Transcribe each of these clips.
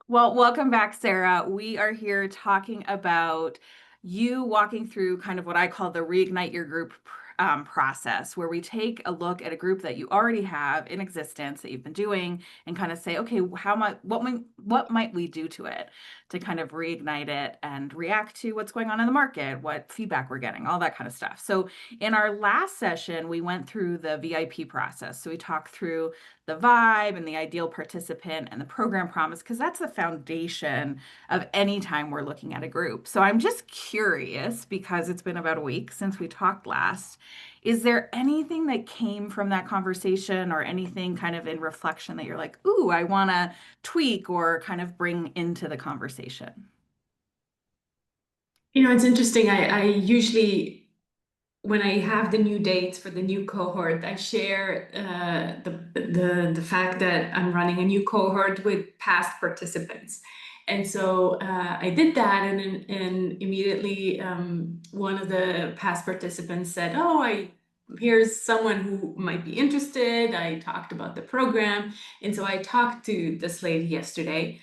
Well, welcome back, Sarah. We are here talking about you walking through kind of what I call the reignite your group process, where we take a look at a group that you already have in existence that you've been doing, and kind of say, okay, what might we do to it to kind of reignite it and react to what's going on in the market, what feedback we're getting, all that kind of stuff. So, in our last session, we went through the VIP process. So we talked through the vibe and the ideal participant and the program promise, because that's the foundation of any time we're looking at a group. So I'm just curious, because it's been about a week since we talked last, is there anything that came from that conversation or anything kind of in reflection that you're like, ooh, I want to tweak or kind of bring into the conversation? It's interesting. I usually, when I have the new dates for the new cohort, I share the fact that I'm running a new cohort with past participants. And so I did that, and immediately one of the past participants said, "Oh, here's someone who might be interested." I talked about the program, and so I talked to this lady yesterday.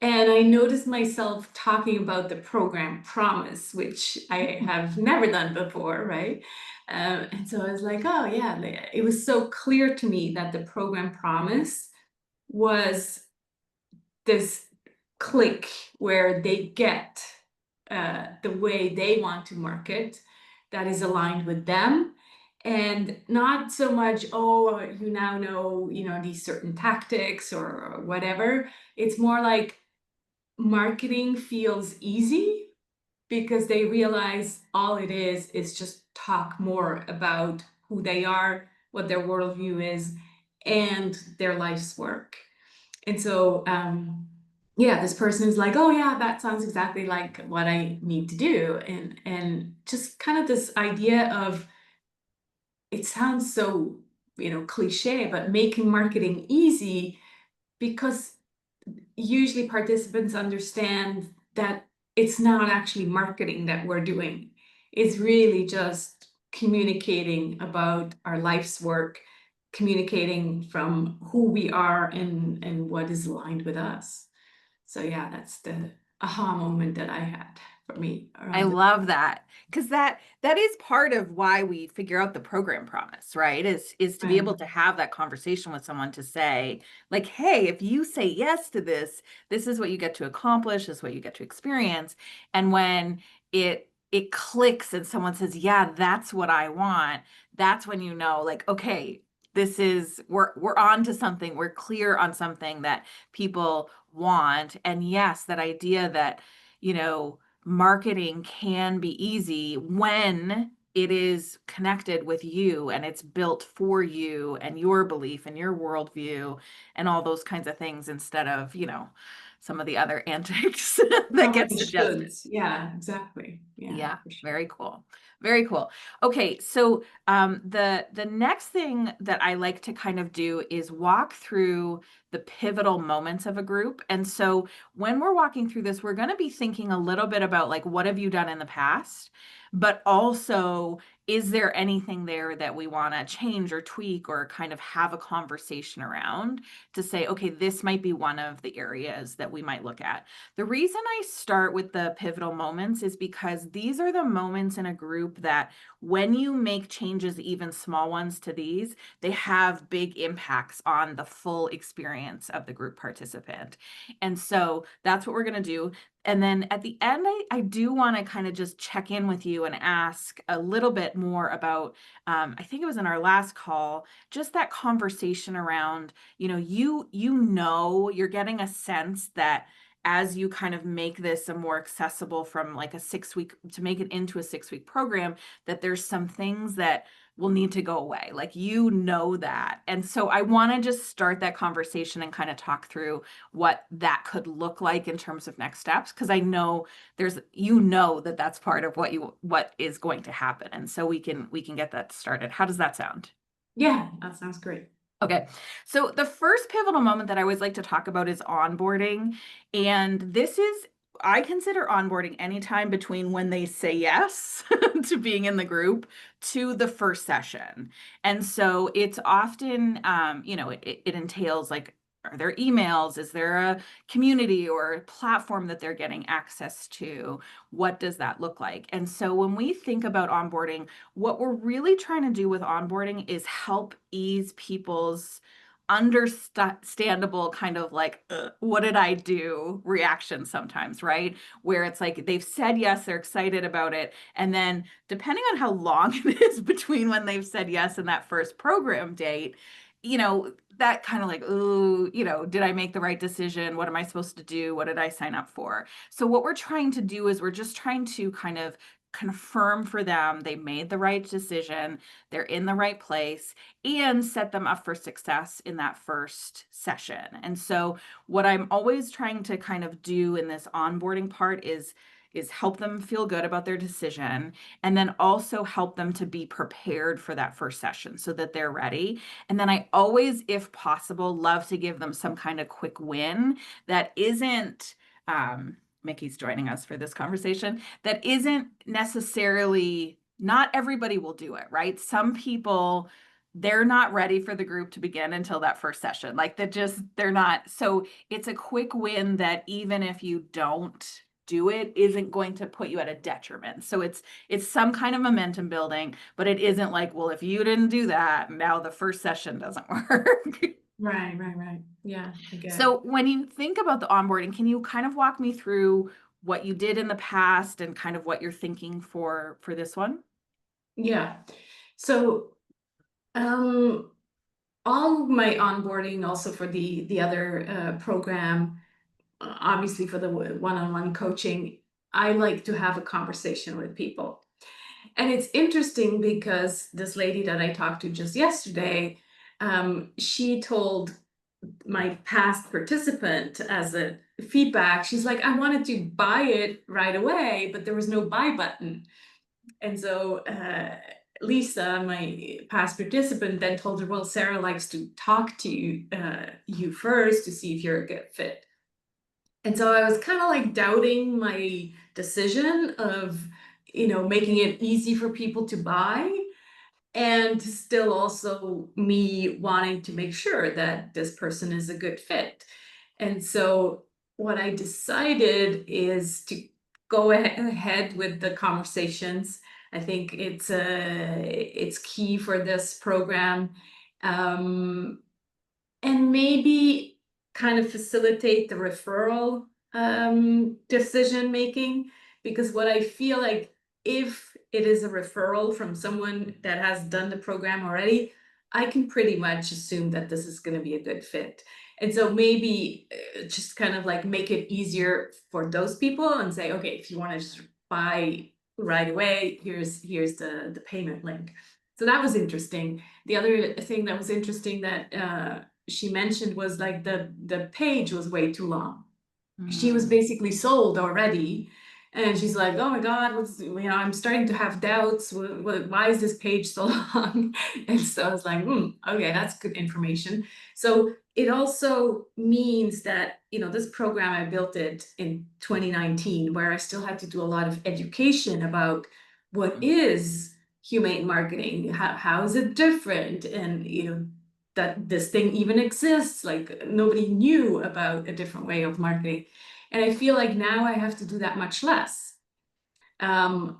And I noticed myself talking about the program promise, which I have never done before, right? And so I was like, oh, yeah, it was so clear to me that the program promise was this click where they get the way they want to market that is aligned with them. And not so much, oh, you now know, these certain tactics or whatever. It's more like, marketing feels easy because they realize all it is just talk more about who they are, what their worldview is, and their life's work. And so, yeah, this person is like, oh yeah, that sounds exactly like what I need to do, and just kind of this idea of, it sounds so cliche, but making marketing easy, because usually participants understand that it's not actually marketing that we're doing. It's really just communicating about our life's work, communicating from who we are and what is aligned with us. So yeah, that's the aha moment that I had for me I around it. love that, because that is part of why we figure out the program promise, right? Is to be Right. able to have that conversation with someone to say, like, hey, if you say yes to this, this is what you get to accomplish, this is what you get to experience. And when it clicks and someone says, yeah, that's what I want, that's when you know, like, okay, we're on to something, we're clear on something that people want. And yes, that idea that, you know, marketing can be easy when it is connected with you and it's built for you and your belief and your worldview and all those kinds of things, instead of, some of the other antics that So get many suggested. shoulds. Yeah, exactly. Yeah, Yeah, for sure. very cool. Very cool. Okay, so the next thing that I like to kind of do is walk through the pivotal moments of a group. And so when we're walking through this, we're going to be thinking a little bit about, like, what have you done in the past, but also, is there anything there that we want to change or tweak or kind of have a conversation around to say, okay, this might be one of the areas that we might look at. The reason I start with the pivotal moments is because these are the moments in a group that, when you make changes, even small ones to these, they have big impacts on the full experience of the group participant. And so that's what we're going to do. And then at the end, I do want to kind of just check in with you and ask a little bit more about, I think it was in our last call, just that conversation around, you're getting a sense that as you kind of make this a more accessible, from like a 6 week to make it into a 6 week program, that there's some things that will need to go away. Like, that. And so I want to just start that conversation and kind of talk through what that could look like in terms of next steps. Cause I know that that's part of what is going to happen. And so we can get that started. How does that sound? Yeah, that sounds great. Okay. So the first pivotal moment that I always like to talk about is onboarding. And I consider onboarding anytime between when they say yes to being in the group to the first session. And so it's often, it entails, like, Are there emails? Is there a community or a platform that they're getting access to? What does that look like? And so when we think about onboarding, what we're really trying to do with onboarding is help ease people's understandable kind of like, what did I do reaction sometimes, right? Where it's like they've said yes, they're excited about it. And then depending on how long it is between when they've said yes and that first program date, that kind of like, ooh, did I make the right decision? What am I supposed to do? What did I sign up for? So what we're trying to do is we're just trying to kind of confirm for them they made the right decision, they're in the right place, and set them up for success in that first session. And so what I'm always trying to kind of do in this onboarding part is help them feel good about their decision, and then also help them to be prepared for that first session so that they're ready. And then I always, if possible, love to give them some kind of quick win that isn't, Mickey's joining us for this conversation, that isn't necessarily, not everybody will do it, right? Some people, they're not ready for the group to begin until that first session. Like that just, they're not. So it's a quick win that even if you don't do it, isn't going to put you at a detriment. So it's some kind of momentum building, but it isn't like, well, if you didn't do that, now the first session doesn't work. Right, right, right. Yeah, I get it. So when you think about the onboarding, can you kind of walk me through what you did in the past and kind of what you're thinking for this one? Yeah. So, um, all my onboarding, also for the other program, obviously for the one-on-one coaching, I like to have a conversation with people. And it's interesting because this lady that I talked to just yesterday, she told my past participant as a feedback, she's like, I wanted to buy it right away, but there was no buy button. And so Lisa, my past participant, then told her, well, Sarah likes to talk to you first to see if you're a good fit. And so I was kind of like doubting my decision of, making it easy for people to buy, and still also me wanting to make sure that this person is a good fit. And so what I decided is to go ahead with the conversations. I think it's key for this program. Um, and maybe kind of facilitate the referral decision making, because what I feel like, if it is a referral from someone that has done the program already, I can pretty much assume that this is going to be a good fit. And so maybe just kind of like make it easier for those people and say, okay, if you want to just buy right away, here's the payment link. So that was interesting. The other thing that was interesting that she mentioned was like the page was way too long. She was Mm. basically sold already, and she's like, oh my god, I'm starting to have doubts. Why is this page so long? And so I was like, okay, that's good information. So it also means that, this program, I built it in 2019, where I still had to do a lot of education about what is humane marketing, how is it different, and that this thing even exists. Like, nobody knew about a different way of marketing. And I feel like now I have to do that much less. Um,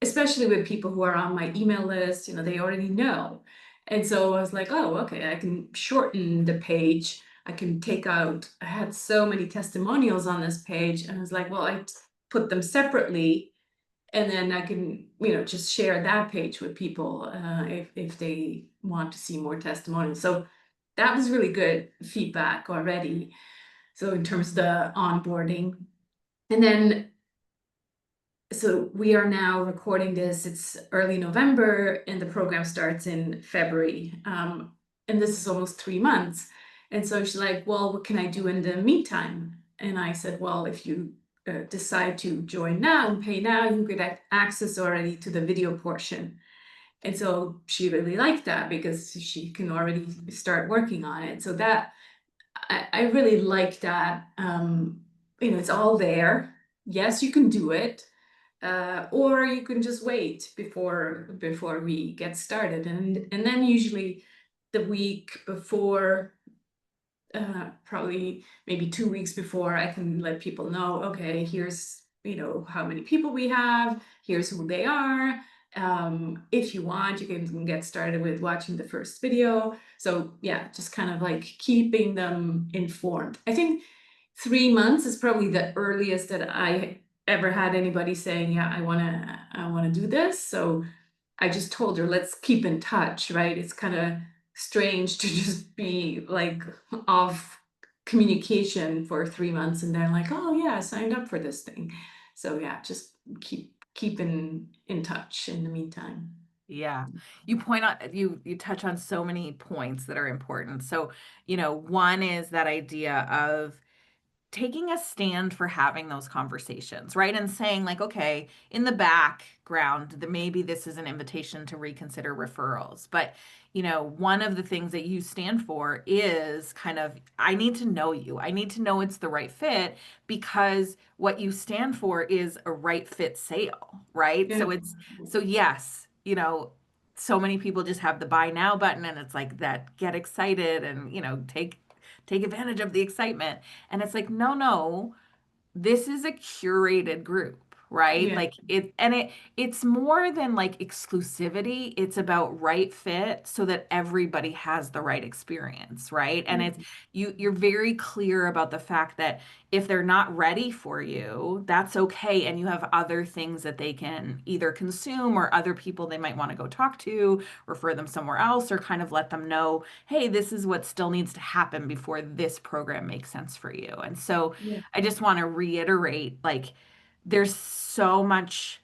Especially with people who are on my email list, they already know. And so I was like, oh, okay, I can shorten the page. I can take out, I had so many testimonials on this page. And I was like, well, put them separately. And then I can, just share that page with people if they want to see more testimonials. So that was really good feedback already. So in terms of the onboarding. And then, so we are now recording this, it's early November, and the program starts in February. And this is almost 3 months. And so she's like, well, what can I do in the meantime? And I said, well, if you decide to join now and pay now, you get access already to the video portion. And so she really liked that because she can already start working on it. So that I really like that. It's all there. Yes, you can do it, or you can just wait before we get started. And then usually the week before probably maybe 2 weeks before, I can let people know, okay, here's, how many people we have, here's who they are. If you want, you can get started with watching the first video. So yeah, just kind of like keeping them informed. I think 3 months is probably the earliest that I ever had anybody saying, yeah, I wanna do this. So I just told her, let's keep in touch, right? It's kind of strange to just be like off communication for 3 months and then like, oh yeah, I signed up for this thing. So yeah, just keep in touch in the meantime. Yeah. You touch on so many points that are important. So, one is that idea of taking a stand for having those conversations, right? And saying, like, okay, in the background, that maybe this is an invitation to reconsider referrals. But, one of the things that you stand for is kind of, I need to know you. I need to know it's the right fit because what you stand for is a right fit sale, right? Yeah. So yes, so many people just have the buy now button and it's like that get excited and, take advantage of the excitement. And it's like, no, no, this is a curated group, right? Yeah. Like it's more than like exclusivity. It's about right fit so that everybody has the right experience, right? And it's Yeah. you're very clear about the fact that if they're not ready for you, that's okay. And you have other things that they can either consume or other people they might want to go talk to, refer them somewhere else, or kind of let them know, hey, this is what still needs to happen before this program makes sense for you. And so Yeah. I just want to reiterate like there's so much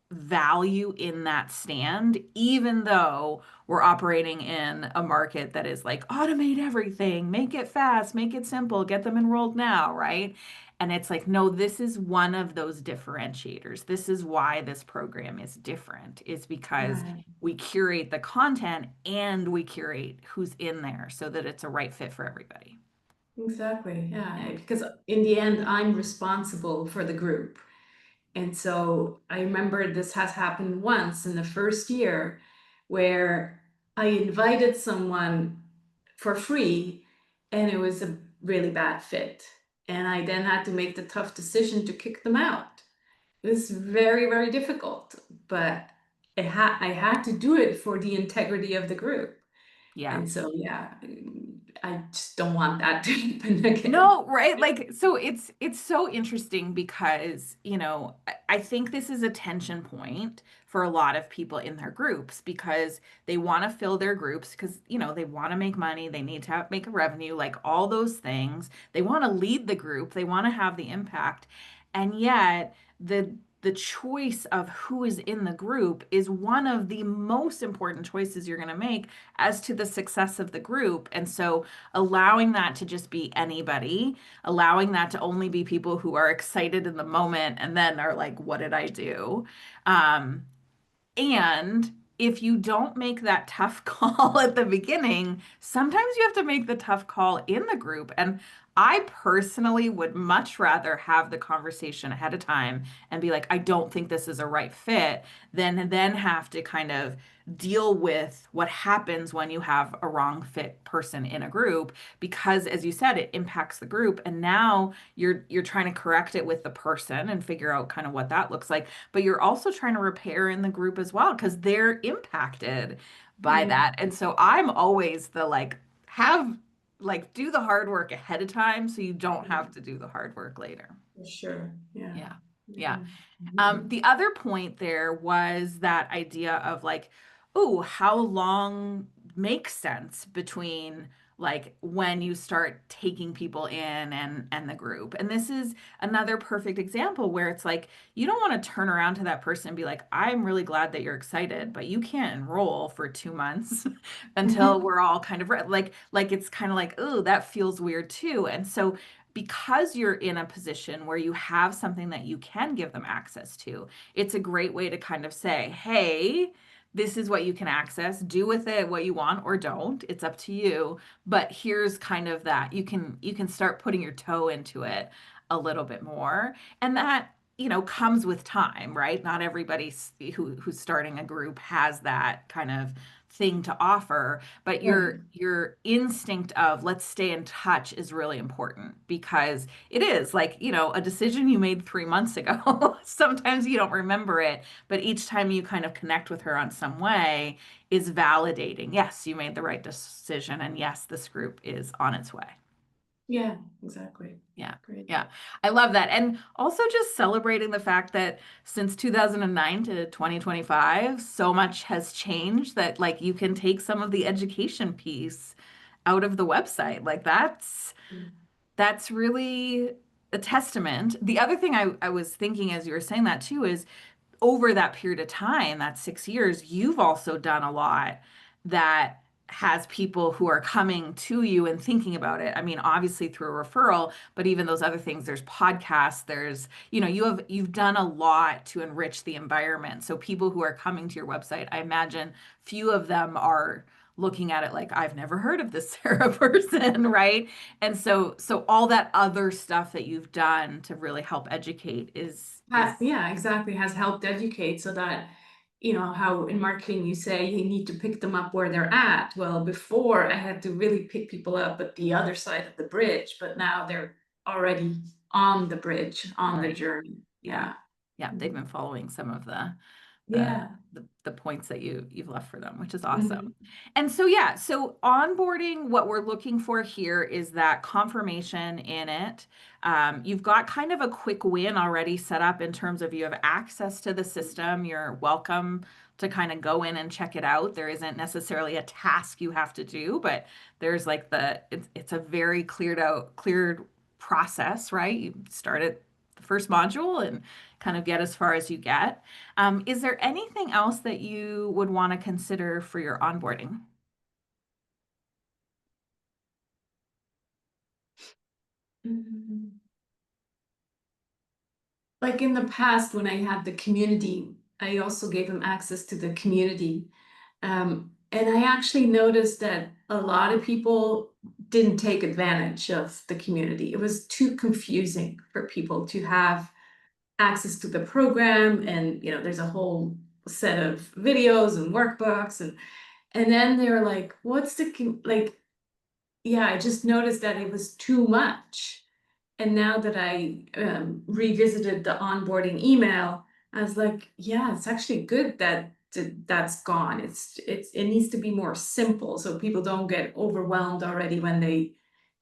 value in that stand, even though we're operating in a market that is like automate everything, make it fast, make it simple, get them enrolled now, right? And it's like, no, this is one of those differentiators. This is why this program is different, is because Right. we curate the content and we curate who's in there so that it's a right fit for everybody. Exactly. Yeah. Yeah. Because in the end, I'm responsible for the group. And so I remember this has happened once in the first year where I invited someone for free and it was a really bad fit. And I then had to make the tough decision to kick them out. It was very, very difficult, but I had to do it for the integrity of the group. Yeah. And so, yeah, I just don't want that to happen again. No, right? Like, so it's so interesting because, I think this is a tension point for a lot of people in their groups because they want to fill their groups because, they want to make money, they need to make a revenue, like all those things. They want to lead the group, they want to have the impact. And yet, the choice of who is in the group is one of the most important choices you're going to make as to the success of the group. And so allowing that to just be anybody, allowing that to only be people who are excited in the moment and then are like, what did I do? Um, and if you don't make that tough call at the beginning, sometimes you have to make the tough call in the group. And I personally would much rather have the conversation ahead of time and be like, I don't think this is a right fit, than then have to kind of deal with what happens when you have a wrong fit person in a group because as you said it impacts the group and now you're trying to correct it with the person and figure out kind of what that looks like but you're also trying to repair in the group as well because they're impacted by Yeah, that. And so I'm always the like, have like do the hard work ahead of time so you don't yeah, have to do the hard work later. for sure. Yeah. Yeah. Yeah. Yeah. The other point there was that idea of like, oh, how long makes sense between like when you start taking people in and the group. And this is another perfect example where it's like you don't want to turn around to that person and be like, I'm really glad that you're excited, but you can't enroll for 2 months until we're all kind of like it's kind of like, oh, that feels weird too. And so because you're in a position where you have something that you can give them access to, it's a great way to kind of say, hey, this is what you can access. Do with it what you want or don't. It's up to you. But here's kind of that. You can start putting your toe into it a little bit more. And that, comes with time, right? Not everybody who's starting a group has that kind of thing to offer, but Right. your instinct of let's stay in touch is really important because it is like, a decision you made 3 months ago. Sometimes you don't remember it, but each time you kind of connect with her on some way is validating. Yes, you made the right decision, and yes, this group is on its way. Yeah, exactly. Yeah. Great. Yeah. I love that. And also just celebrating the fact that since 2009 to 2025, so much has changed that like you can take some of the education piece out of the website. Like that's really a testament. The other thing I was thinking as you were saying that too is over that period of time, that 6 years, you've also done a lot that has people who are coming to you and thinking about it. I mean, obviously through a referral, but even those other things, there's podcasts, you've done a lot to enrich the environment. So people who are coming to your website, I imagine few of them are looking at it like I've never heard of this Sarah person, right? And so all that other stuff that you've done to really help educate is Yeah, exactly. Has helped educate so that, how in marketing you say you need to pick them up where they're at. Well, before I had to really pick people up at the other side of the bridge, but now they're already on the bridge, on the right. journey. Yeah. Yeah. Yeah, they've Mhm. been following some of the Yeah. the points that you've left for them, which is awesome. Mhm. And so yeah, so onboarding, what we're looking for here is that confirmation in it. You've got kind of a quick win already set up in terms of you have access to the system. You're welcome to kind of go in and check it out. There isn't necessarily a task you have to do, but there's like it's a very cleared process, right? You start at the first module and kind of get as far as you get. Is there anything else that you would want to consider for your onboarding? Mhm. Like in the past, when I had the community, I also gave them access to the community. And I actually noticed that a lot of people didn't take advantage of the community. It was too confusing for people to have access to the program. And, there's a whole set of videos and workbooks. And then they were like, what's like, yeah, I just noticed that it was too much. And now that I revisited the onboarding email, I was like, yeah, it's actually good that that's gone. It needs to be more simple so people don't get overwhelmed already when they,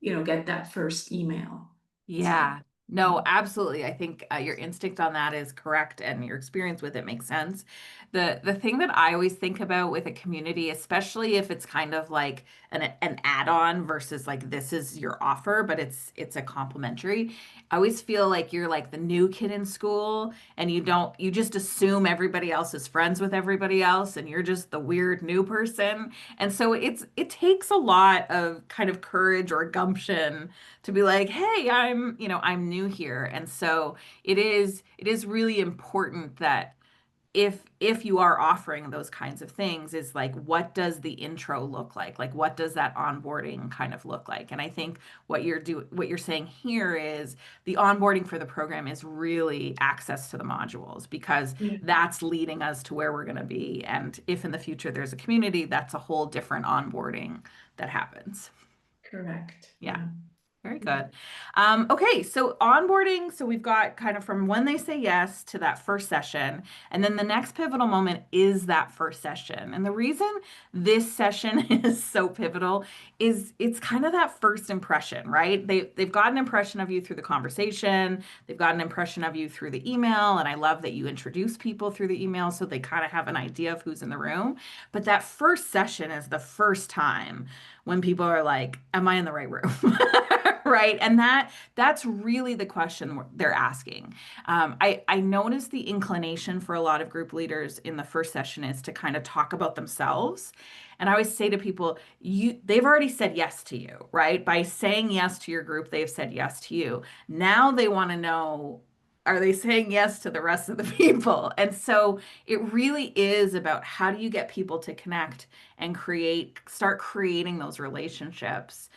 get that first email. So, Yeah, no, absolutely. I think your instinct on that is correct, and your experience with it makes sense. The thing that I always think about with a community, especially if it's kind of like an add-on versus like this is your offer, but it's a complimentary. I always feel like you're like the new kid in school, and you just assume everybody else is friends with everybody else, and you're just the weird new person. And so it takes a lot of kind of courage or gumption to be like, hey, I'm new here. And so it is really important that if you are offering those kinds of things is like what does the intro look like? Like what does that onboarding kind of look like? And I think what you're saying here is the onboarding for the program is really access to the modules because yeah, that's leading us to where we're going to be. And if in the future there's a community, that's a whole different onboarding that happens. correct. Yeah. Yeah. Very Mhm. good. Okay, so onboarding, so we've got kind of from when they say yes to that first session, and then the next pivotal moment is that first session. And the reason this session is so pivotal is it's kind of that first impression, right? They've got an impression of you through the conversation, they've got an impression of you through the email, and I love that you introduce people through the email so they kind of have an idea of who's in the room. But that first session is the first time when people are like, am I in the right room? Right. And that's really the question they're asking. I noticed the inclination for a lot of group leaders in the first session is to kind of talk about themselves. And I always say to people, they've already said yes to you, right? By saying yes to your group, they've said yes to you. Now they want to know, are they saying yes to the rest of the people? And so it really is about how do you get people to connect and start creating those relationships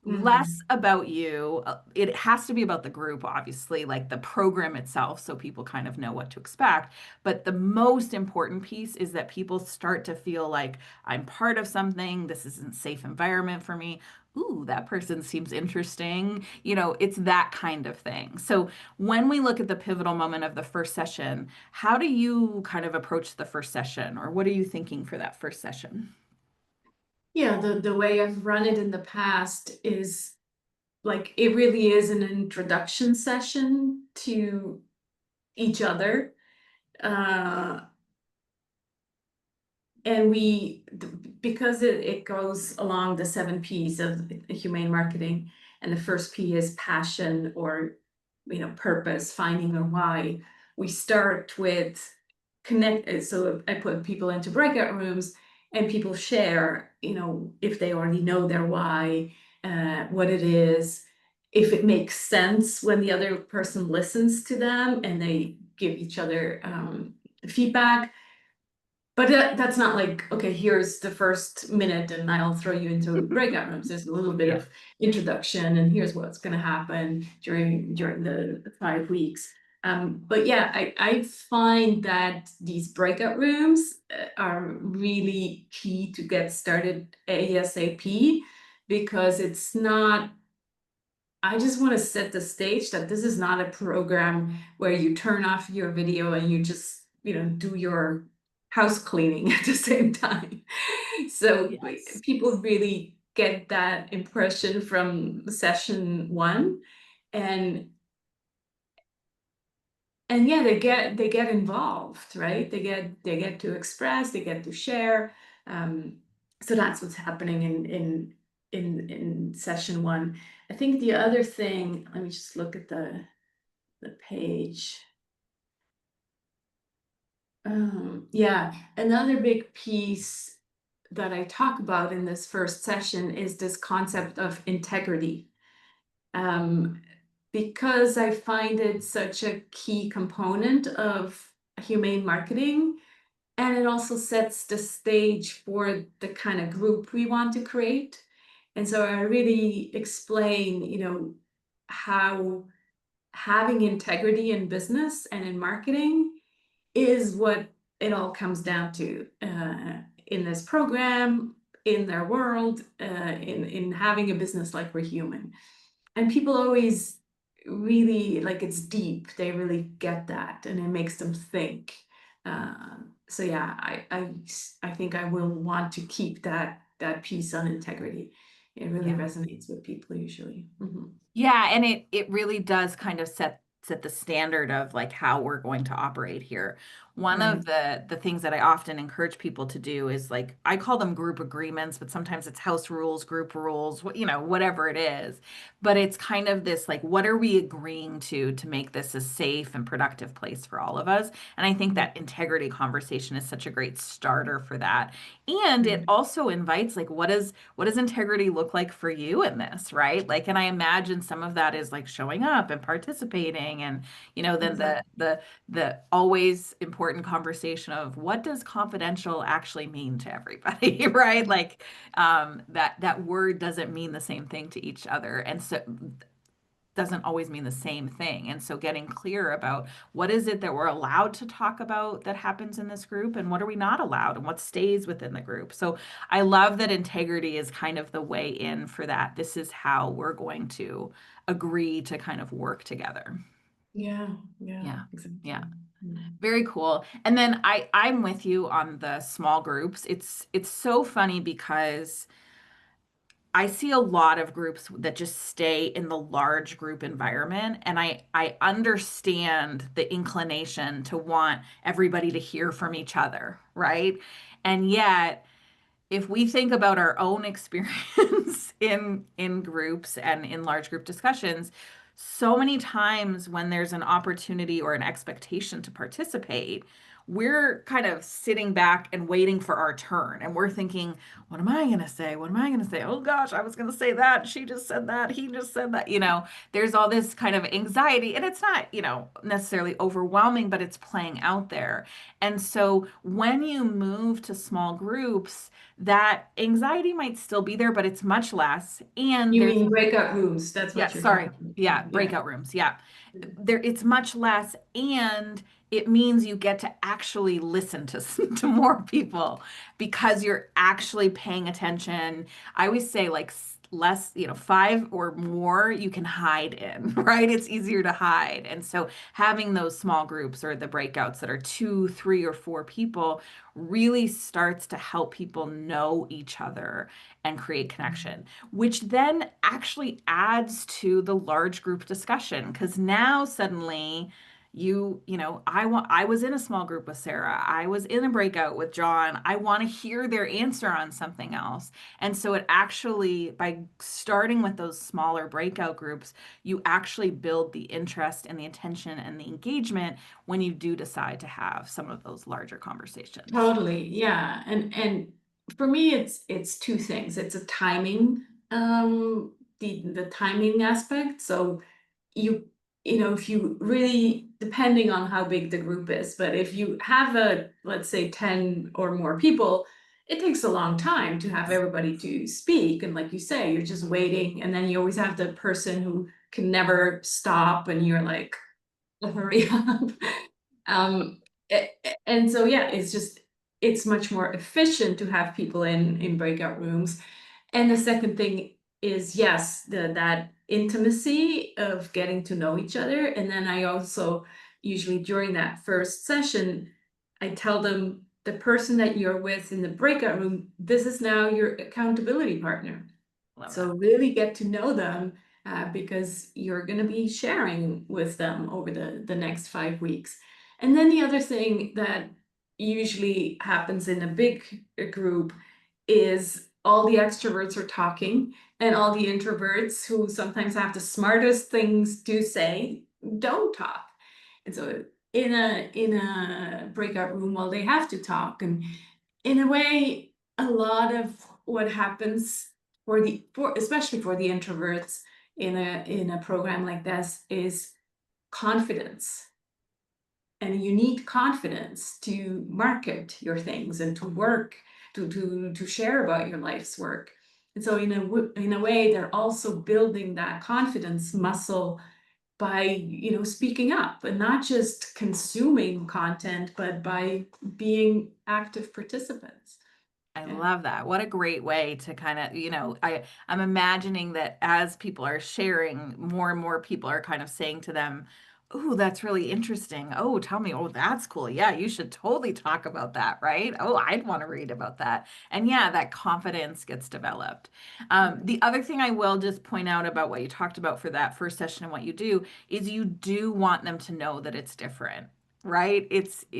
less Mhm. about you. It has to be about the group, obviously, like the program itself, so people kind of know what to expect. But the most important piece is that people start to feel like I'm part of something. This isn't a safe environment for me. Ooh, that person seems interesting. It's that kind of thing. So when we look at the pivotal moment of the first session, how do you kind of approach the first session, or what are you thinking for that first session? Yeah, the way I've run it in the past is like it really is an introduction session to each other. Uh, and because it goes along the 7 P's of humane marketing, and the first P is passion, or purpose, finding a why. We start with connect. So I put people into breakout rooms, and people share, if they already know their why, what it is, if it makes sense when the other person listens to them, and they give each other feedback. But that's not like, okay, here's the first minute and I'll throw you into breakout rooms. There's a little bit Yeah. of introduction, and here's what's going to happen during the 5 weeks. But yeah, I find that these breakout rooms are really key to get started ASAP, because it's not, I just want to set the stage that this is not a program where you turn off your video and you just, do your house cleaning at the same time. So Yes. people really get that impression from session one. And yeah, they get involved, right? They get to express, they get to share. Um, so that's what's happening in session one. I think the other thing, let me just look at the page. Yeah, another big piece that I talk about in this first session is this concept of integrity. Um, because I find it such a key component of humane marketing, and it also sets the stage for the kind of group we want to create. And so I really explain, how having integrity in business and in marketing is what it all comes down to, in this program, in their world, in having a business like we're human. And people always really like, it's deep. They really get that, and it makes them think. So yeah, I think I will want to keep that piece on integrity. It really Yeah. resonates with people usually. Mhm. Yeah, and it really does kind of set the standard of like how we're going to operate here. One of Right. the things that I often encourage people to do is like I call them group agreements, but sometimes it's house rules, group rules, whatever it is. But it's kind of this like what are we agreeing to make this a safe and productive place for all of us? And I think that integrity conversation is such a great starter for that. And it Mhm. also invites like what does integrity look like for you in this, right? Like, and I imagine some of that is like showing up and participating, and then the Exactly. the the always important conversation of what does confidential actually mean to everybody, right? Like, that word doesn't mean the same thing to each other, and so doesn't always mean the same thing. And so getting clear about what is it that we're allowed to talk about that happens in this group and what are we not allowed and what stays within the group. So I love that integrity is kind of the way in for that. This is how we're going to agree to kind of work together. Yeah, yeah, Yeah. Yeah. exactly. Mm. Very cool. And then I'm with you on the small groups. It's so funny because I see a lot of groups that just stay in the large group environment, and I understand the inclination to want everybody to hear from each other, right? And yet, if we think about our own experience in groups and in large group discussions, so many times when there's an opportunity or an expectation to participate, we're kind of sitting back and waiting for our turn. And we're thinking, what am I going to say? What am I going to say? Oh gosh, I was going to say that. She just said that. He just said that. There's all this kind of anxiety, and it's not, necessarily overwhelming, but it's playing out there. And so when you move to small groups, that anxiety might still be there, but it's much less. And You there's mean breakout rooms? That's yeah, what you're sorry. talking Yeah, about. Yeah. breakout rooms. Yeah. There it's much less and it means you get to actually listen to to more people because you're actually paying attention. I always say like less, five or more you can hide in, right? It's easier to hide. And so having those small groups or the breakouts that are two, three, or four people really starts to help people know each other and create connection, which then actually adds to the large group discussion because now suddenly I was in a small group with Sarah. I was in a breakout with John. I want to hear their answer on something else. And so it actually, by starting with those smaller breakout groups, you actually build the interest and the attention and the engagement when you do decide to have some of those larger conversations. Totally, yeah. And for me it's two things. It's a timing, the timing aspect. So you you know, if you really, depending on how big the group is, but if you have a, let's say, 10 or more people, it takes a long time to have everybody to speak. And like you say, you're just waiting, and then you always have the person who can never stop, and you're like, hurry up. Um, and so yeah, it's much more efficient to have people in breakout rooms. And the second thing is, yes, that intimacy of getting to know each other. And then I also usually during that first session, I tell them the person that you're with in the breakout room, this is now your accountability partner. Love So that. really get to know them, because you're going to be sharing with them over the next 5 weeks. And then the other thing that usually happens in a big group is all the extroverts are talking, and all the introverts who sometimes have the smartest things to say don't talk. And so in a breakout room, well, they have to talk. And in a way, a lot of what happens for especially for the introverts in a program like this is confidence, and you need confidence to market your things and to work, to share about your life's work. And so in a way, they're also building that confidence muscle by, speaking up and not just consuming content, but by being active participants. I Yeah. love that. What a great way to kind of, I'm imagining that as people are sharing, more and more people are kind of saying to them, "Oh, that's really interesting. Oh, tell me. Oh, that's cool. Yeah, you should totally talk about that, right? Oh, I'd want to read about that." And yeah, that confidence gets developed. The other thing I will just point out about what you talked about for that first session and what you do is you do want them to know that it's different, right?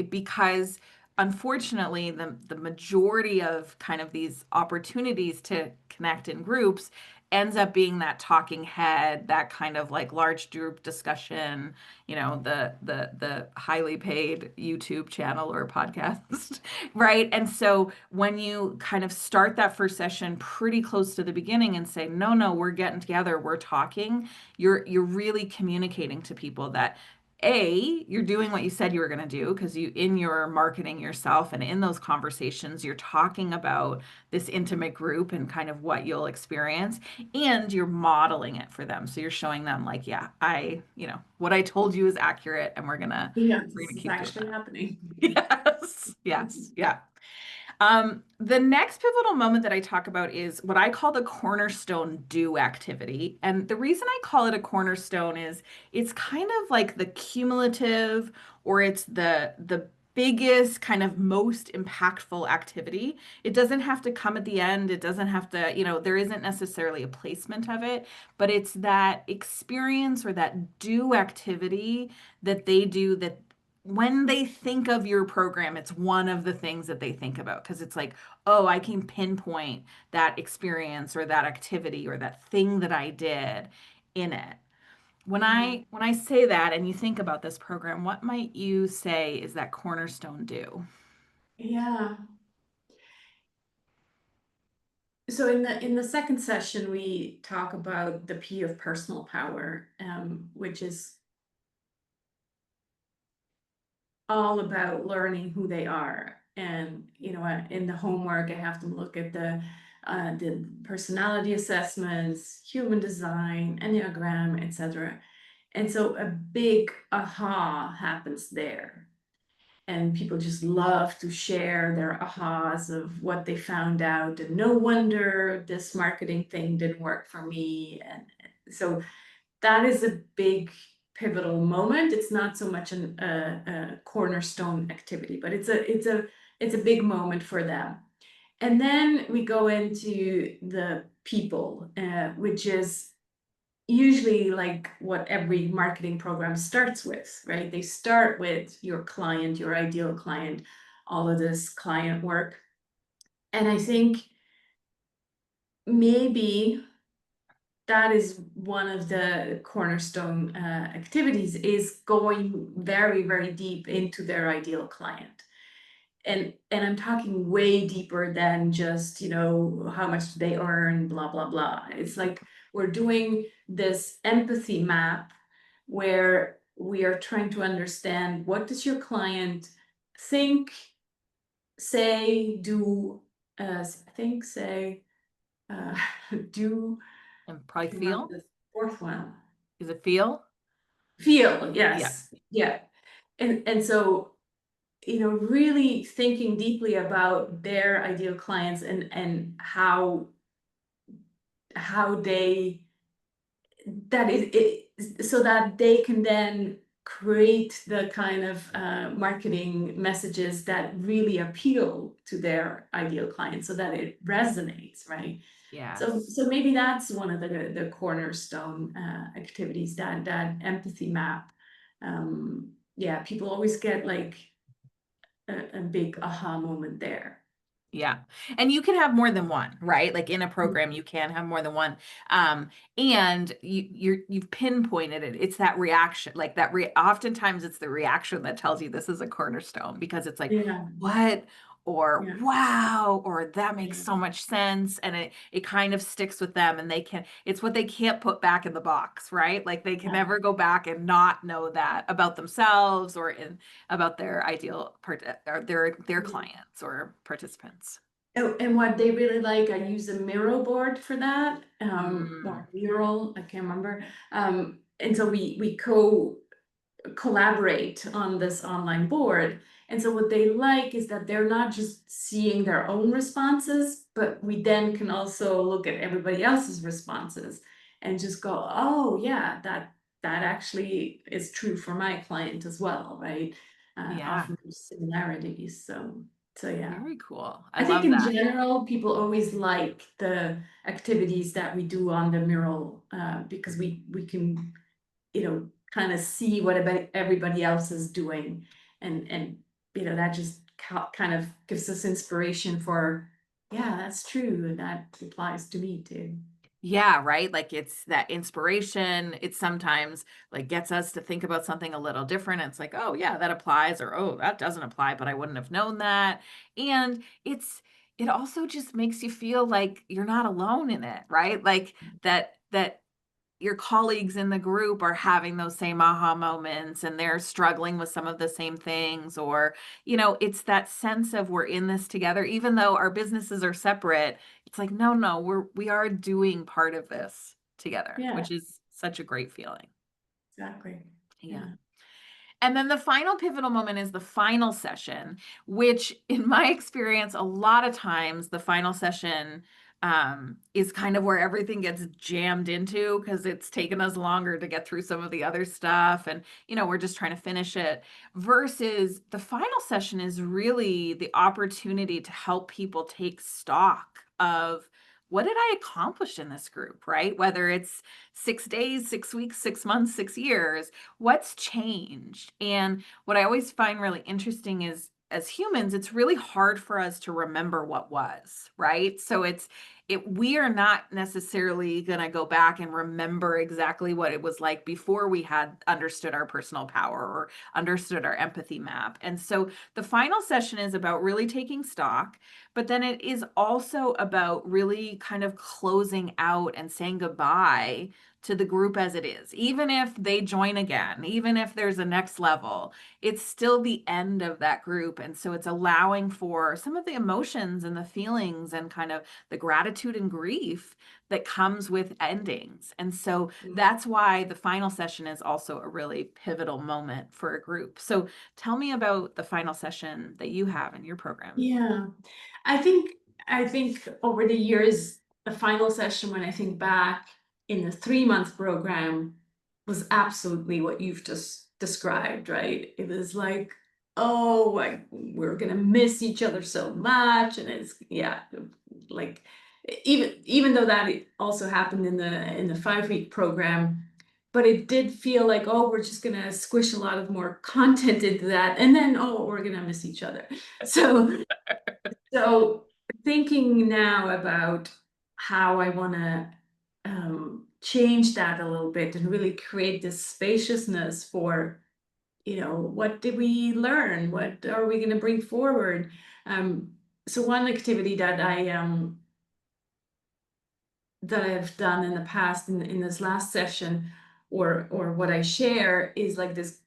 Because unfortunately, the majority of kind of these opportunities to connect in groups ends up being that talking head, that kind of like large group discussion, the highly paid YouTube channel or podcast, right? And so when you kind of start that first session pretty close to the beginning and say, no, no, we're getting together, we're talking, you're really communicating to people that you're doing what you said you were going to do because you, in your marketing yourself and in those conversations, you're talking about this intimate group and kind of what you'll experience, and you're modeling it for them. So you're showing them, like, yeah, what I told you is accurate, and Yeah, we're this gonna is keep doing actually that. happening. Yes, yes, yeah. The next pivotal moment that I talk about is what I call the cornerstone do activity. And the reason I call it a cornerstone is it's kind of like the cumulative, or it's the biggest kind of most impactful activity. It doesn't have to come at the end. It doesn't have to, there isn't necessarily a placement of it, but it's that experience or that do activity that they do that when they think of your program, it's one of the things that they think about because it's like, oh, I can pinpoint that experience or that activity or that thing that I did in it. When Mhm. I say that and you think about this program, what might you say is that cornerstone do? Yeah. So in the second session, we talk about the P of personal power, which is all about learning who they are. And, in the homework, I have them look at the personality assessments, human design, Enneagram, etc. And so a big aha happens there. And people just love to share their ahas of what they found out. And no wonder this marketing thing didn't work for me. And so that is a big pivotal moment. It's not so much a cornerstone activity, but it's a big moment for them. And then we go into the people, which is usually like what every marketing program starts with, right? They start with your client, your ideal client, all of this client work. And I think maybe that is one of the cornerstone activities, is going very, very deep into their ideal client. And I'm talking way deeper than just, how much they earn, blah, blah, blah. It's like we're doing this empathy map where we are trying to understand, what does your client think, say, do, think, say, uh, do, And probably remember feel. the fourth one. Is it feel? Feel, Yeah. yes. Yeah. And so, really thinking deeply about their ideal clients, and how they that is it, so that they can then create the kind of marketing messages that really appeal to their ideal clients, so that it resonates, right? So Yes. maybe that's one of the cornerstone activities, that empathy map. Yeah, people always get like a big aha moment there. Yeah. And you can have more than one, right? Like in a program, you can have more than one. And you've pinpointed it. It's that reaction, like oftentimes it's the reaction that tells you this is a cornerstone, because it's like, Yeah, what? Or yeah, wow, or that makes yeah, so much sense. And it kind of sticks with them, and it's what they can't put back in the box, right? Like they can yeah. never go back and not know that about themselves, or about their ideal part, or their clients or participants. Oh, and what they really like, I use a Miro board for that, Mm, or mural, I can't remember. And so we collaborate on this online board. And so what they like is that they're not just seeing their own responses, but we then can also look at everybody else's responses and just go, oh yeah, that actually is true for my client as well, right? yeah, Often there's similarities. So yeah. very cool. I I think love in that. general, people always like the activities that we do on the mural, because we can, kind of see what everybody else is doing, and that just kind of gives us inspiration for, yeah, that's true, and that applies to me too. Yeah, right. Like it's that inspiration. It sometimes like gets us to think about something a little different. It's like, oh yeah, that applies, or oh, that doesn't apply, but I wouldn't have known that. And it also just makes you feel like you're not alone in it, right? Like that your colleagues in the group are having those same aha moments, and they're struggling with some of the same things, or it's that sense of we're in this together, even though our businesses are separate. It's like, no, no, we are doing part of this together, Yeah, which is such a great feeling. exactly. Yeah. Yeah, And then the final pivotal moment is the final session, which, in my experience, a lot of times the final session is kind of where everything gets jammed into, because it's taken us longer to get through some of the other stuff. And, we're just trying to finish it. Versus the final session is really the opportunity to help people take stock of, what did I accomplish in this group, right? Whether it's 6 days, 6 weeks, 6 months, 6 years, what's changed? And what I always find really interesting is, as humans, it's really hard for us to remember what was, right? So we are not necessarily going to go back and remember exactly what it was like before we had understood our personal power or understood our empathy map. And so the final session is about really taking stock, but then it is also about really kind of closing out and saying goodbye to the group as it is. Even if they join again, even if there's a next level, it's still the end of that group. And so it's allowing for some of the emotions and the feelings and kind of the gratitude and grief that comes with endings. And so that's why the final session is also a really pivotal moment for a group. So tell me about the final session that you have in your program. Yeah. I think I think over the years, the final session, when I think back in the 3 month program, was absolutely what you've just described, right? It was like, oh, we're gonna miss each other so much. And it's, yeah, like, even though that also happened in the 5 week program, but it did feel like, oh, we're just gonna squish a lot of more content into that, and then, oh, we're gonna miss each other. So so thinking now about how I want to change that a little bit and really create this spaciousness for, what did we learn? What are we going to bring forward? Um, so one activity that I've done in the past in this last session, or what I share, is like this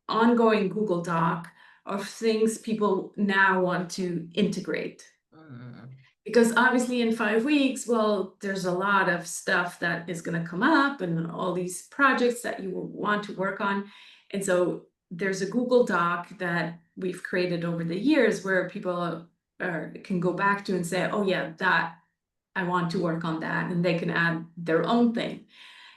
ongoing Google Doc of things people now want to integrate. Mm, Because obviously in 5 weeks, well, there's a lot of stuff that is going to come up and all these projects that you will want to work on. And so there's a Google Doc that we've created over the years where people can go back to and say, oh, yeah, that I want to work on that. And they can add their own thing.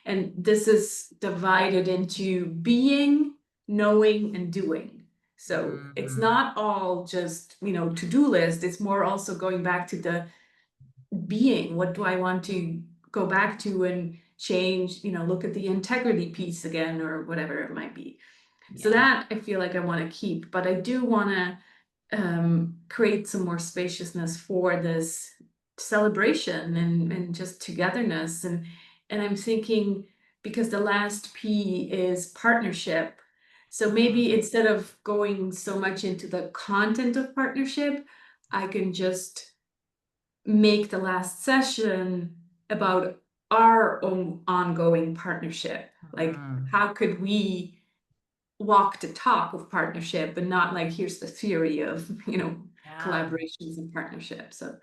And this is divided into being, knowing, and doing. So it's mm, not all just, to-do list. It's more also going back to the being. What do I want to go back to and change, look at the integrity piece again, or whatever it might be. So yeah. that I feel like I want to keep, but I do want to create some more spaciousness for this celebration and just togetherness. And I'm thinking, because the last P is partnership, so maybe Mm, instead of going so much into the content of partnership, I can just make the last session about our own ongoing partnership. Like, mm, how could we walk the talk of partnership, and not like, here's the theory of, yeah. collaborations and partnerships. So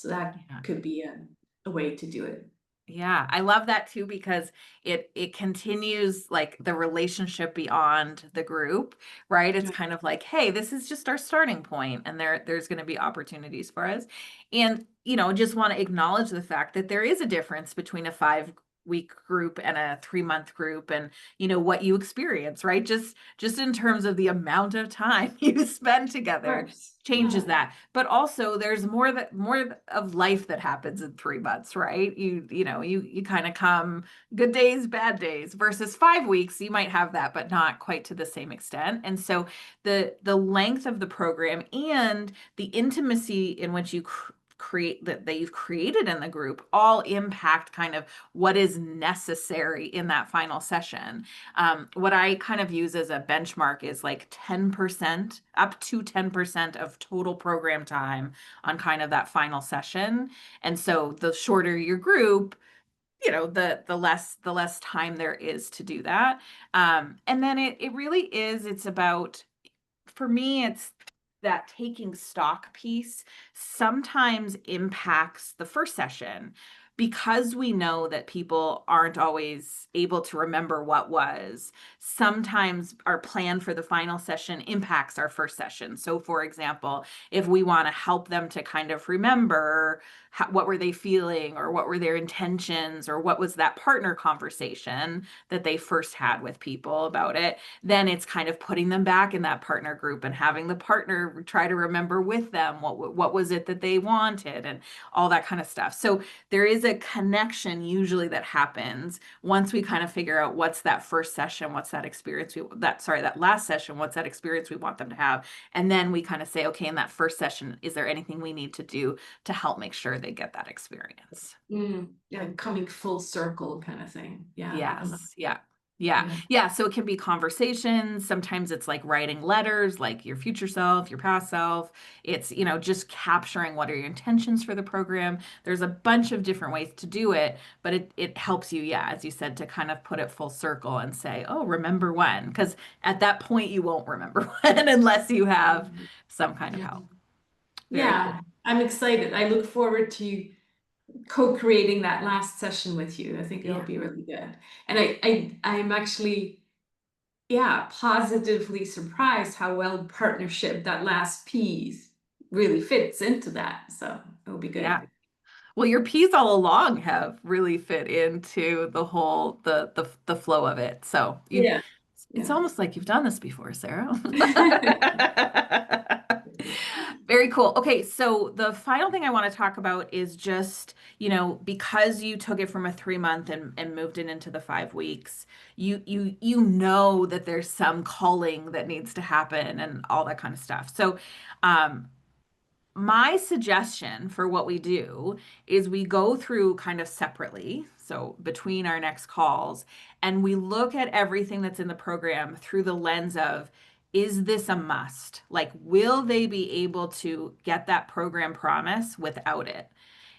that Yeah. could be a way to do it. Yeah, I love that too because it continues like the relationship beyond the group, right? It's Yeah. kind of like, hey, this is just our starting point and there's going to be opportunities for us. And, just want to acknowledge the fact that there is a difference between a 5 week group and a 3 month group and what you experience, right? Just in terms of the amount of time you spend Of together course. changes Yeah. that, but also there's more of life that happens in 3 months, right? You kind of come good days, bad days, versus 5 weeks you might have that but not quite to the same extent. And so the length of the program and the intimacy in which you create that you've created in the group all impact kind of what is necessary in that final session. What I kind of use as a benchmark is like 10%, up to 10% of total program time on kind of that final session. And so the shorter your group, the less time there is to do that. And then it really is, it's about, for me, it's that taking stock piece sometimes impacts the first session because we know that people aren't always able to remember what was. Sometimes our plan for the final session impacts our first session. So, for example, if we want to help them to kind of remember what were they feeling or what were their intentions or what was that partner conversation that they first had with people about it, then it's kind of putting them back in that partner group and having the partner try to remember with them what was it that they wanted and all that kind of stuff. So there is a connection usually that happens once we kind of figure out what's that first session, what's that experience that last session, what's that experience we want them to have. And then we kind of say, okay, in that first session, is there anything we need to do to help make sure they get that experience. Yeah, coming full circle kind of thing. Yeah, I love. Yes. Yeah. Yeah. Yeah, Yeah. So it can be conversations. Sometimes it's like writing letters, like your future self, your past self. It's, just capturing what are your intentions for the program. There's a bunch of different ways to do it, but it helps you, yeah, as you said, to kind of put it full circle and say, oh, remember when? Because at that point you won't remember when unless you have some kind of yeah, help. Very yeah. cool. I'm excited. I look forward to co-creating that last session with you. I think it'll Yeah. be really good. And I'm actually, yeah, positively surprised how well partnership, that last piece, really fits into that. So it'll be Yeah. good. Well, your P's all along have really fit into the whole the flow of it. So Yeah, it's yeah. almost like you've done this before, Sarah. Very cool. Okay, so the final thing I want to talk about is just, because you took it from a 3 month and moved it into the 5 weeks, you know that there's some culling that needs to happen and all that kind of stuff. So um my suggestion for what we do is we go through kind of separately, so between our next calls, and we look at everything that's in the program through the lens of, is this a must? Like, will they be able to get that program promise without it?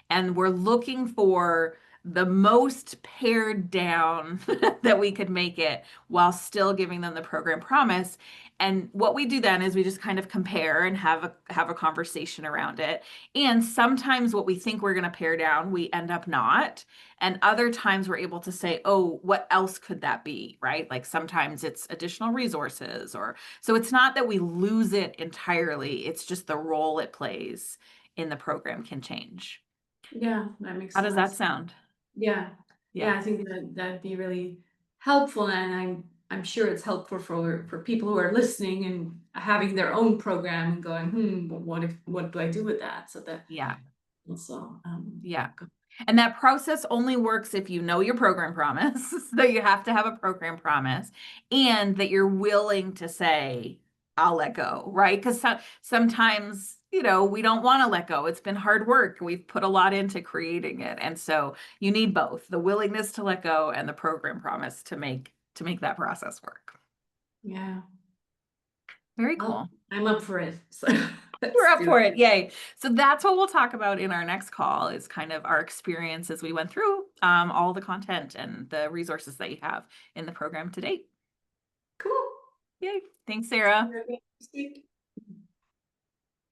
And we're looking for the most pared down that we could make it while still giving them the program promise. And what we do then is we just kind of compare and have a conversation around it. And sometimes what we think we're going to pare down, we end up not. And other times we're able to say, oh, what else could that be? Right? Like sometimes it's additional resources, or so it's not that we lose it entirely, it's just the role it plays in the program can change. Yeah, that How makes a does lot of that sense. sound? Yeah. Yeah. Yeah, I think that that'd be really helpful, and I'm sure it's helpful for people who are listening and having their own program and going, what do I do with that? So that Yeah. also Yeah. And that process only works if you know your program promise, that you have to have a program promise, and that you're willing to say, I'll let go, right? Because sometimes, we don't want to let go. It's been hard work. We've put a lot into creating it. And so you need both the willingness to let go and the program promise to make that process work. yeah. Very cool. I'm up for it. So We're let's up do for it. it. Yay. So that's what we'll talk about in our next call is kind of our experience as we went through all the content and the resources that you have in the program to date. Cool. Yay. Thanks, Sarah. Okay.